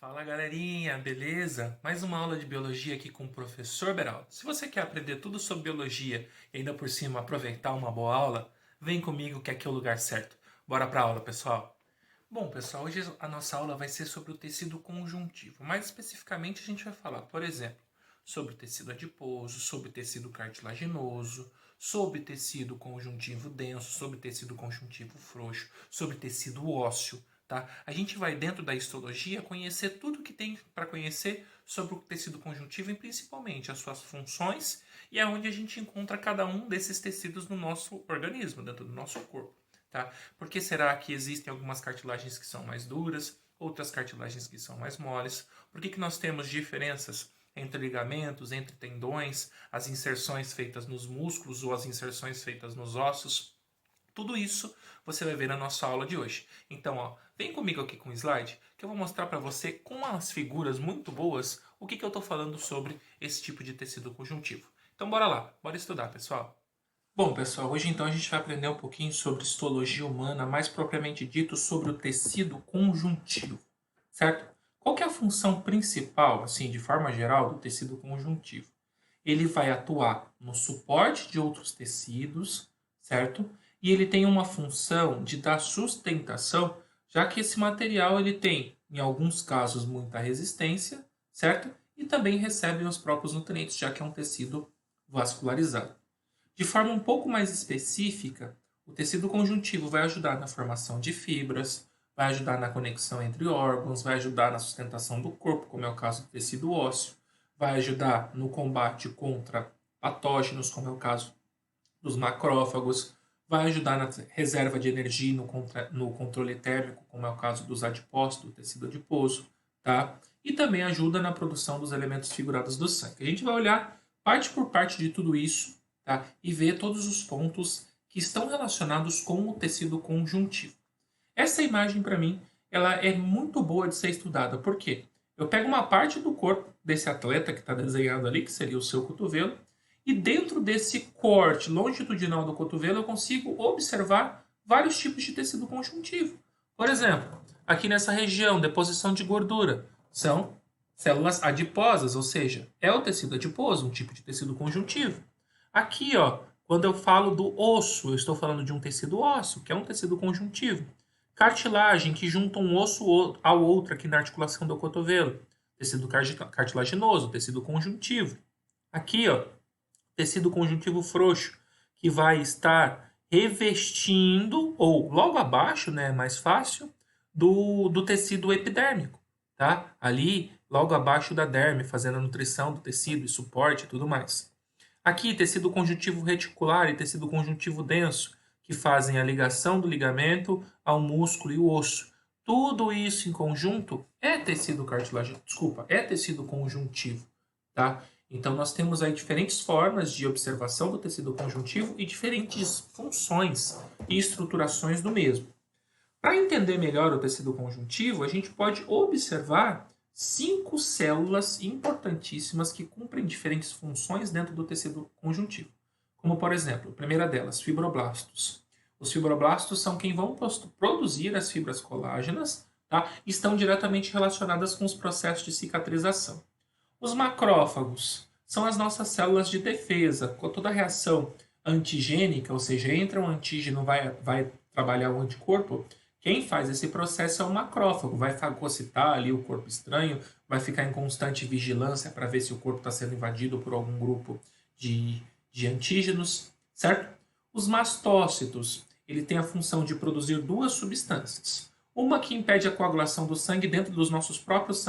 Fala galerinha, beleza? Mais uma aula de biologia aqui com o professor Beraldo. Se você quer aprender tudo sobre biologia e ainda por cima aproveitar uma boa aula, vem comigo que aqui é o lugar certo. Bora pra aula, pessoal. Bom, pessoal, hoje a nossa aula vai ser sobre o tecido conjuntivo. Mais especificamente, a gente vai falar, por exemplo, sobre o tecido adiposo, sobre o tecido cartilaginoso, sobre tecido conjuntivo denso, sobre tecido conjuntivo frouxo, sobre tecido ósseo, tá? A gente vai, dentro da histologia, conhecer tudo que tem para conhecer sobre o tecido conjuntivo e principalmente as suas funções e aonde a gente encontra cada um desses tecidos no nosso organismo, dentro do nosso corpo. Tá? Por que será que existem algumas cartilagens que são mais duras, outras cartilagens que são mais moles? Por que nós temos diferenças entre ligamentos, entre tendões, as inserções feitas nos músculos ou as inserções feitas nos ossos? Tudo isso você vai ver na nossa aula de hoje. Então, vem comigo aqui com o slide que eu vou mostrar para você com umas figuras muito boas o que eu estou falando sobre esse tipo de tecido conjuntivo. Então, bora lá, bora estudar, pessoal. Bom, pessoal, hoje então a gente vai aprender um pouquinho sobre histologia humana, mais propriamente dito sobre o tecido conjuntivo, certo? Qual que é a função principal, assim, de forma geral, do tecido conjuntivo? Ele vai atuar no suporte de outros tecidos, certo? E ele tem uma função de dar sustentação, já que esse material ele tem, em alguns casos, muita resistência, certo? E também recebe os próprios nutrientes, já que é um tecido vascularizado. De forma um pouco mais específica, o tecido conjuntivo vai ajudar na formação de fibras, vai ajudar na conexão entre órgãos, vai ajudar na sustentação do corpo, como é o caso do tecido ósseo, vai ajudar no combate contra patógenos, como é o caso dos macrófagos, vai ajudar na reserva de energia no controle térmico, como é o caso dos adipócitos, do tecido adiposo, tá? E também ajuda na produção dos elementos figurados do sangue. A gente vai olhar parte por parte de tudo isso, tá? E ver todos os pontos que estão relacionados com o tecido conjuntivo. Essa imagem, para mim, ela é muito boa de ser estudada. Por quê? Eu pego uma parte do corpo desse atleta que está desenhado ali, que seria o seu cotovelo, e dentro desse corte longitudinal do cotovelo eu consigo observar vários tipos de tecido conjuntivo. Por exemplo, aqui nessa região, deposição de gordura, são células adiposas, ou seja, é o tecido adiposo, um tipo de tecido conjuntivo. Aqui, ó, quando eu falo do osso, eu estou falando de um tecido ósseo, que é um tecido conjuntivo. Cartilagem, que junta um osso ao outro aqui na articulação do cotovelo. Tecido cartilaginoso, tecido conjuntivo. Aqui, ó, tecido conjuntivo frouxo, que vai estar revestindo, ou logo abaixo, né, mais fácil, do tecido epidérmico, tá? Ali, logo abaixo da derme, fazendo a nutrição do tecido e suporte e tudo mais. Aqui, tecido conjuntivo reticular e tecido conjuntivo denso, que fazem a ligação do ligamento ao músculo e o osso. Tudo isso em conjunto é tecido cartilaginoso, desculpa, é tecido conjuntivo, tá? Então nós temos aí diferentes formas de observação do tecido conjuntivo e diferentes funções e estruturações do mesmo. Para entender melhor o tecido conjuntivo, a gente pode observar 5 células importantíssimas que cumprem diferentes funções dentro do tecido conjuntivo. Como, por exemplo, a primeira delas, fibroblastos. Os fibroblastos são quem vão produzir as fibras colágenas, tá? E estão diretamente relacionadas com os processos de cicatrização. Os macrófagos são as nossas células de defesa. Com toda a reação antigênica, ou seja, entra um antígeno, vai trabalhar o anticorpo, quem faz esse processo é o macrófago. Vai fagocitar ali o corpo estranho, vai ficar em constante vigilância para ver se o corpo está sendo invadido por algum grupo de antígenos, certo? Os mastócitos, ele tem a função de produzir duas substâncias. Uma que impede a coagulação do sangue dentro dos nossos próprios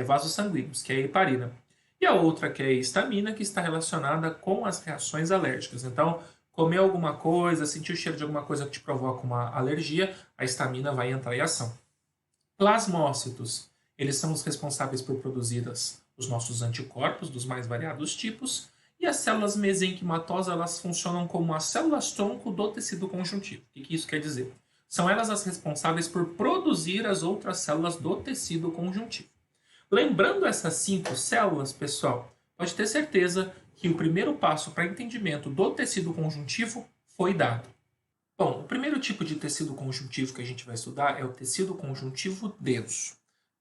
vasos sanguíneos, que é a heparina. E a outra, que é a histamina, que está relacionada com as reações alérgicas. Então, comer alguma coisa, sentir o cheiro de alguma coisa que te provoca uma alergia, a histamina vai entrar em ação. Plasmócitos, eles são os responsáveis por produzir os nossos anticorpos dos mais variados tipos. E as células mesenquimatosas, elas funcionam como as células-tronco do tecido conjuntivo. O que isso quer dizer? São elas as responsáveis por produzir as outras células do tecido conjuntivo. Lembrando essas 5 células, pessoal, pode ter certeza que o primeiro passo para entendimento do tecido conjuntivo foi dado. Bom, o primeiro tipo de tecido conjuntivo que a gente vai estudar é o tecido conjuntivo denso.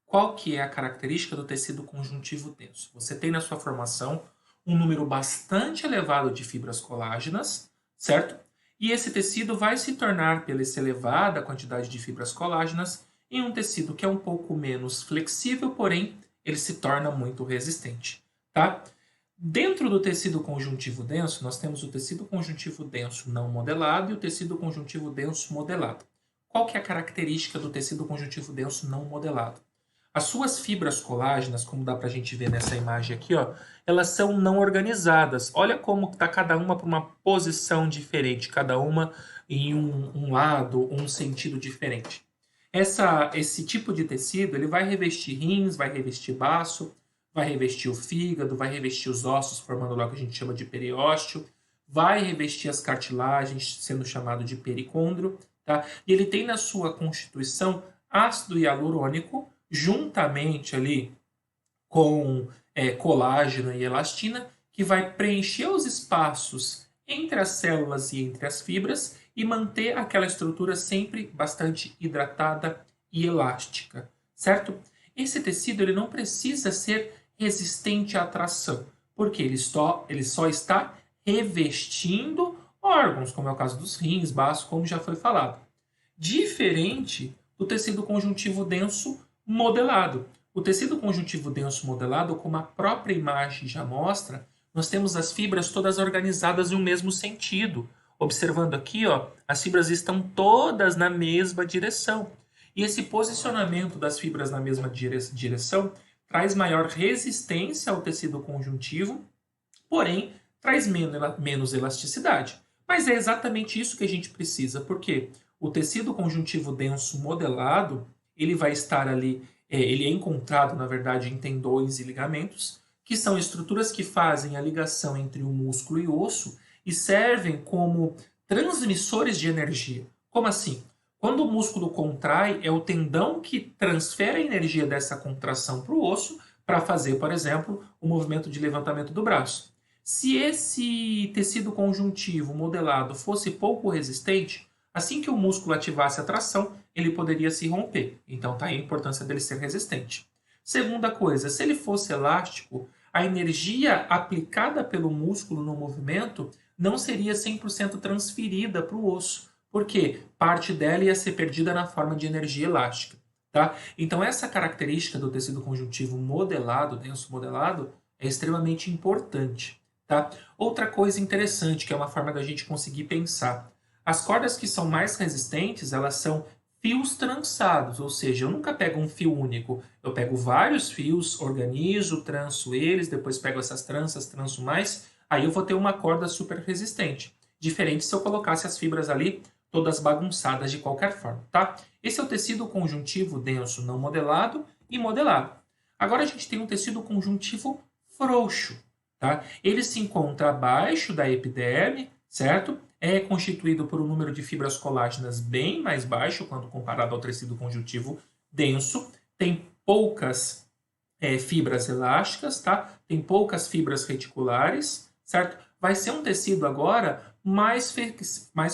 Qual que é a característica do tecido conjuntivo denso? Você tem na sua formação um número bastante elevado de fibras colágenas, certo? E esse tecido vai se tornar, pela essa elevada quantidade de fibras colágenas, em um tecido que é um pouco menos flexível, porém ele se torna muito resistente, tá? Dentro do tecido conjuntivo denso, nós temos o tecido conjuntivo denso não modelado e o tecido conjuntivo denso modelado. Qual que é a característica do tecido conjuntivo denso não modelado? As suas fibras colágenas, como dá para a gente ver nessa imagem aqui, ó, elas são não organizadas. Olha como está cada uma para uma posição diferente, cada uma em um lado, um sentido diferente. Esse tipo de tecido ele vai revestir rins, vai revestir baço, vai revestir o fígado, vai revestir os ossos, formando lá o que a gente chama de periósteo, vai revestir as cartilagens, sendo chamado de pericôndrio, tá? E ele tem na sua constituição ácido hialurônico, juntamente ali com colágeno e elastina, que vai preencher os espaços entre as células e entre as fibras e manter aquela estrutura sempre bastante hidratada e elástica, certo? Esse tecido ele não precisa ser resistente à tração, porque ele só está revestindo órgãos, como é o caso dos rins, baço, como já foi falado. Diferente do tecido conjuntivo denso modelado. O tecido conjuntivo denso modelado, como a própria imagem já mostra, nós temos as fibras todas organizadas em um mesmo sentido. Observando aqui, ó, as fibras estão todas na mesma direção. E esse posicionamento das fibras na mesma direção traz maior resistência ao tecido conjuntivo, porém traz menos elasticidade. Mas é exatamente isso que a gente precisa, porque o tecido conjuntivo denso modelado, ele vai estar ali, ele é encontrado, na verdade, em tendões e ligamentos, que são estruturas que fazem a ligação entre o músculo e o osso e servem como transmissores de energia. Como assim? Quando o músculo contrai, é o tendão que transfere a energia dessa contração para o osso para fazer, por exemplo, o movimento de levantamento do braço. Se esse tecido conjuntivo modelado fosse pouco resistente, assim que o músculo ativasse a tração, ele poderia se romper. Então está aí a importância dele ser resistente. Segunda coisa, se ele fosse elástico, a energia aplicada pelo músculo no movimento não seria 100% transferida para o osso, porque parte dela ia ser perdida na forma de energia elástica. Tá? Então essa característica do tecido conjuntivo modelado, denso modelado, é extremamente importante. Tá? Outra coisa interessante, que é uma forma da gente conseguir pensar. As cordas que são mais resistentes, elas são fios trançados, ou seja, eu nunca pego um fio único, eu pego vários fios, organizo, tranço eles, depois pego essas tranças, tranço mais, aí eu vou ter uma corda super resistente. Diferente se eu colocasse as fibras ali todas bagunçadas de qualquer forma, tá? Esse é o tecido conjuntivo denso não modelado e modelado. Agora a gente tem um tecido conjuntivo frouxo, tá? Ele se encontra abaixo da epiderme, certo? É constituído por um número de fibras colágenas bem mais baixo quando comparado ao tecido conjuntivo denso. Tem poucas fibras elásticas, tá? Tem poucas fibras reticulares, certo? Vai ser um tecido agora mais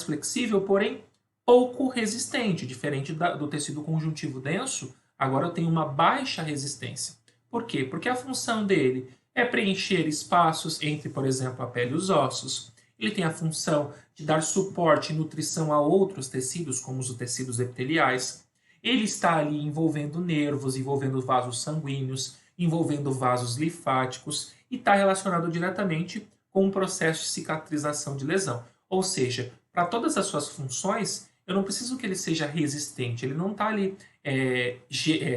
flexível, porém pouco resistente, diferente do tecido conjuntivo denso. Agora eu tenho uma baixa resistência. Por quê? Porque a função dele é preencher espaços entre, por exemplo, a pele e os ossos. Ele tem a função de dar suporte e nutrição a outros tecidos, como os tecidos epiteliais. Ele está ali envolvendo nervos, envolvendo vasos sanguíneos, envolvendo vasos linfáticos e está relacionado diretamente com o processo de cicatrização de lesão. Ou seja, para todas as suas funções, eu não preciso que ele seja resistente. Ele não está ali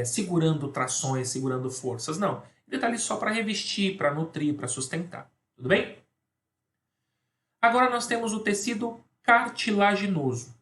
segurando trações, segurando forças, não. Ele está ali só para revestir, para nutrir, para sustentar. Tudo bem? Agora nós temos o tecido cartilaginoso.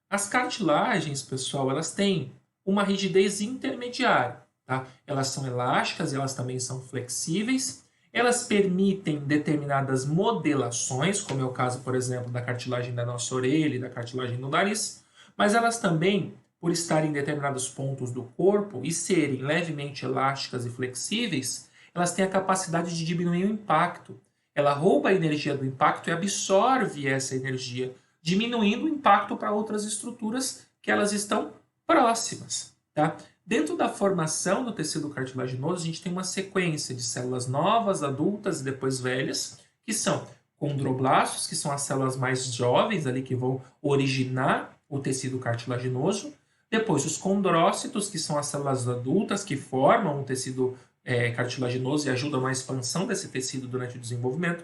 As cartilagens, pessoal, elas têm uma rigidez intermediária. Tá? Elas são elásticas, elas também são flexíveis. Elas permitem determinadas modelações, como é o caso, por exemplo, da cartilagem da nossa orelha e da cartilagem do nariz. Mas elas também, por estarem em determinados pontos do corpo e serem levemente elásticas e flexíveis, elas têm a capacidade de diminuir o impacto. Ela rouba a energia do impacto e absorve essa energia, diminuindo o impacto para outras estruturas que elas estão próximas. Tá? Dentro da formação do tecido cartilaginoso, a gente tem uma sequência de células novas, adultas e depois velhas, que são condroblastos, que são as células mais jovens ali que vão originar o tecido cartilaginoso. Depois os condrócitos, que são as células adultas que formam o tecido cartilaginoso e ajudam na expansão desse tecido durante o desenvolvimento.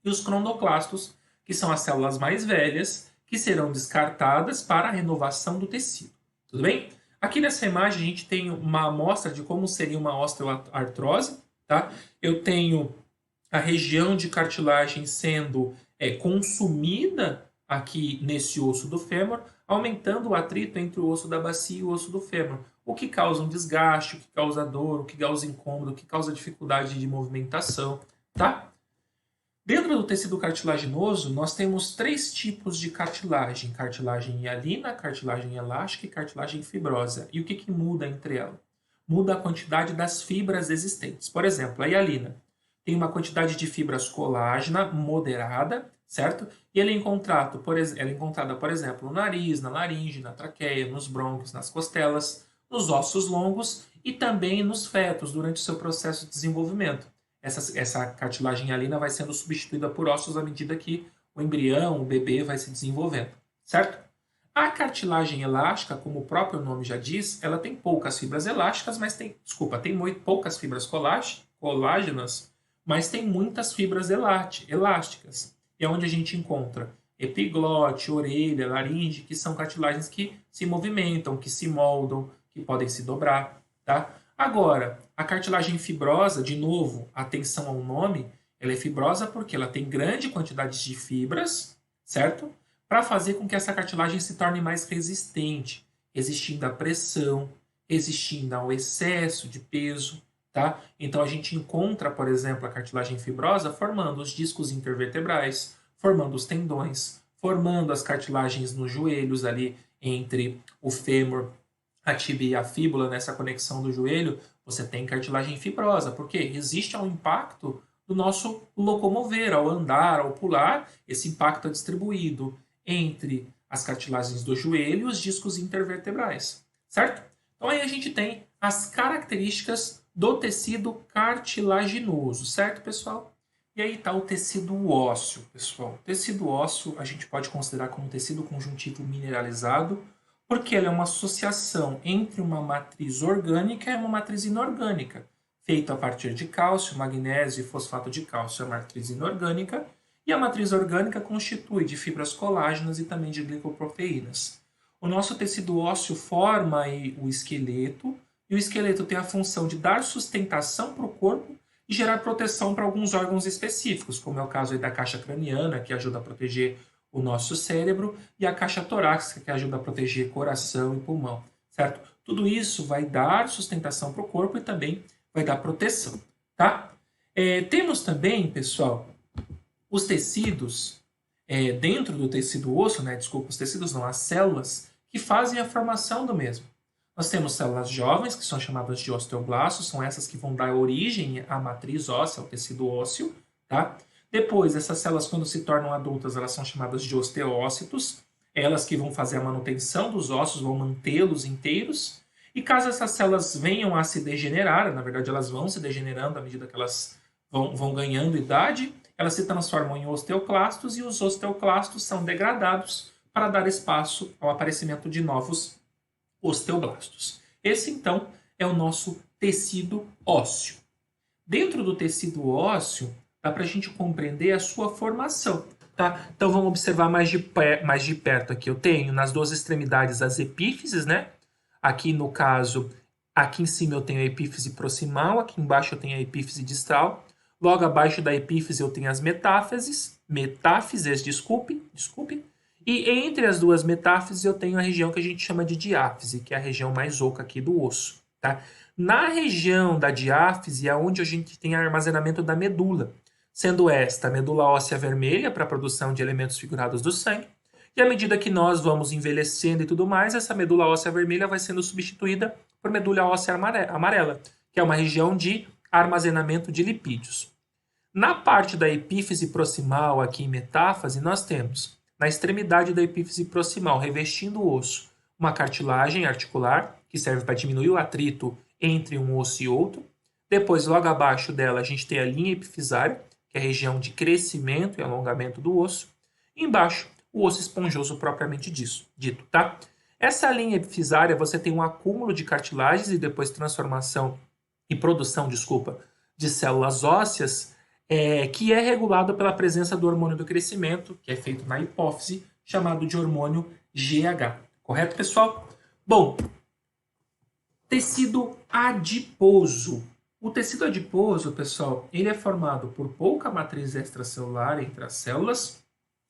E os cronoclastos, que são as células mais velhas, que serão descartadas para a renovação do tecido. Tudo bem? Aqui nessa imagem a gente tem uma amostra de como seria uma osteoartrose. Tá? Eu tenho a região de cartilagem sendo consumida aqui nesse osso do fêmur, aumentando o atrito entre o osso da bacia e o osso do fêmur, o que causa um desgaste, o que causa dor, o que causa incômodo, o que causa dificuldade de movimentação. Tá? Dentro do tecido cartilaginoso, nós temos 3 tipos de cartilagem: cartilagem hialina, cartilagem elástica e cartilagem fibrosa. E o que muda entre elas? Muda a quantidade das fibras existentes. Por exemplo, a hialina tem uma quantidade de fibras colágena moderada, certo? E ela é encontrada, por exemplo, no nariz, na laringe, na traqueia, nos brônquios, nas costelas, nos ossos longos e também nos fetos durante o seu processo de desenvolvimento. Essa cartilagem hialina vai sendo substituída por ossos à medida que o embrião, o bebê, vai se desenvolvendo, certo? A cartilagem elástica, como o próprio nome já diz, ela tem poucas fibras elásticas, tem poucas fibras colágenas, mas tem muitas fibras elásticas. E é onde a gente encontra epiglote, orelha, laringe, que são cartilagens que se movimentam, que se moldam, que podem se dobrar, tá? Agora, a cartilagem fibrosa, de novo, atenção ao nome, ela é fibrosa porque ela tem grande quantidade de fibras, certo? Para fazer com que essa cartilagem se torne mais resistente, resistindo à pressão, resistindo ao excesso de peso, tá? Então a gente encontra, por exemplo, a cartilagem fibrosa formando os discos intervertebrais, formando os tendões, formando as cartilagens nos joelhos ali entre o fêmur, a tíbia e a fíbula, nessa conexão do joelho, você tem cartilagem fibrosa, porque resiste ao impacto do nosso locomover, ao andar, ao pular. Esse impacto é distribuído entre as cartilagens do joelho e os discos intervertebrais, certo? Então aí a gente tem as características do tecido cartilaginoso, certo, pessoal? E aí está o tecido ósseo, pessoal. O tecido ósseo a gente pode considerar como tecido conjuntivo mineralizado, porque ela é uma associação entre uma matriz orgânica e uma matriz inorgânica, feita a partir de cálcio, magnésio e fosfato de cálcio, a matriz inorgânica, e a matriz orgânica constitui de fibras colágenas e também de glicoproteínas. O nosso tecido ósseo forma o esqueleto, e o esqueleto tem a função de dar sustentação para o corpo e gerar proteção para alguns órgãos específicos, como é o caso aí da caixa craniana, que ajuda a proteger o nosso cérebro, e a caixa torácica, que ajuda a proteger coração e pulmão, certo? Tudo isso vai dar sustentação para o corpo e também vai dar proteção, tá? Temos também, pessoal, os tecidos dentro do tecido osso, né? Desculpa, os tecidos não, as células que fazem a formação do mesmo. Nós temos células jovens, que são chamadas de osteoblastos, são essas que vão dar origem à matriz óssea, ao tecido ósseo, tá? Depois, essas células, quando se tornam adultas, elas são chamadas de osteócitos, elas que vão fazer a manutenção dos ossos, vão mantê-los inteiros. E caso essas células venham a se degenerar, na verdade elas vão se degenerando à medida que elas vão ganhando idade, elas se transformam em osteoclastos e os osteoclastos são degradados para dar espaço ao aparecimento de novos osteoblastos. Esse, então, é o nosso tecido ósseo. Dentro do tecido ósseo, dá para a gente compreender a sua formação, tá? Então vamos observar mais de perto aqui. Eu tenho nas duas extremidades as epífises, né? Aqui no caso, aqui em cima eu tenho a epífise proximal, aqui embaixo eu tenho a epífise distal. Logo abaixo da epífise eu tenho as metáfises, desculpe. E entre as duas metáfises eu tenho a região que a gente chama de diáfise, que é a região mais oca aqui do osso, tá? Na região da diáfise é onde a gente tem armazenamento da medula, sendo esta a medula óssea vermelha para a produção de elementos figurados do sangue, e à medida que nós vamos envelhecendo e tudo mais, essa medula óssea vermelha vai sendo substituída por medula óssea amarela, que é uma região de armazenamento de lipídios. Na parte da epífise proximal, aqui em metáfase, nós temos, na extremidade da epífise proximal, revestindo o osso, uma cartilagem articular, que serve para diminuir o atrito entre um osso e outro. Depois, logo abaixo dela, a gente tem a linha epifisária, que é a região de crescimento e alongamento do osso. E embaixo, o osso esponjoso propriamente dito, tá? Essa linha epifisária, você tem um acúmulo de cartilagens e depois transformação e produção, de células ósseas, que é regulado pela presença do hormônio do crescimento, que é feito na hipófise, chamado de hormônio GH. Correto, pessoal? Bom, tecido adiposo. O tecido adiposo, pessoal, ele é formado por pouca matriz extracelular entre as células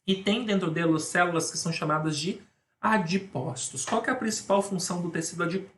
e tem dentro dele células que são chamadas de adipócitos. Qual que é a principal função do tecido adiposo?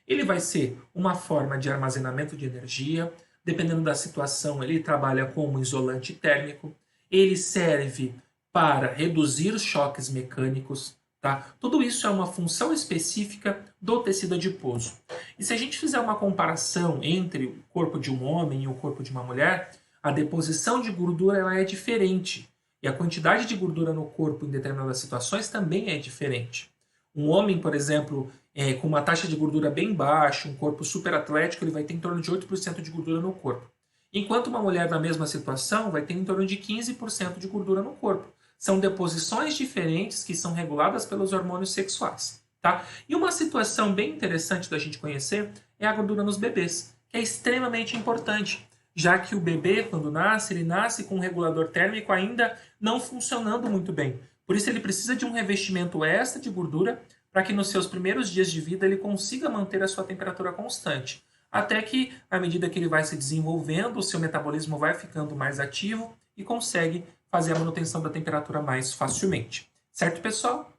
Ele vai ser uma forma de armazenamento de energia. Dependendo da situação, ele trabalha como isolante térmico. Ele serve para reduzir os choques mecânicos. Tá? Tudo isso é uma função específica do tecido adiposo. E se a gente fizer uma comparação entre o corpo de um homem e o corpo de uma mulher, a deposição de gordura ela é diferente. E a quantidade de gordura no corpo em determinadas situações também é diferente. Um homem, por exemplo, com uma taxa de gordura bem baixa, um corpo super atlético, ele vai ter em torno de 8% de gordura no corpo. Enquanto uma mulher na mesma situação vai ter em torno de 15% de gordura no corpo. São deposições diferentes que são reguladas pelos hormônios sexuais. Tá? E uma situação bem interessante da gente conhecer é a gordura nos bebês, que é extremamente importante, já que o bebê, quando nasce, ele nasce com um regulador térmico ainda não funcionando muito bem. Por isso ele precisa de um revestimento extra de gordura para que nos seus primeiros dias de vida ele consiga manter a sua temperatura constante. Até que, à medida que ele vai se desenvolvendo, o seu metabolismo vai ficando mais ativo e consegue fazer a manutenção da temperatura mais facilmente. Certo, pessoal?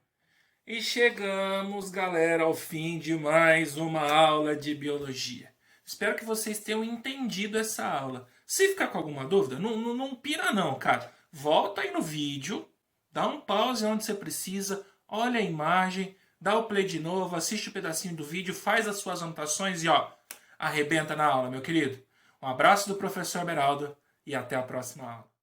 E chegamos, galera, ao fim de mais uma aula de biologia. Espero que vocês tenham entendido essa aula. Se ficar com alguma dúvida, não pira não, cara. Volta aí no vídeo, dá um pause onde você precisa, olha a imagem, dá o play de novo, assiste um pedacinho do vídeo, faz as suas anotações e arrebenta na aula, meu querido. Um abraço do professor Beraldo e até a próxima aula.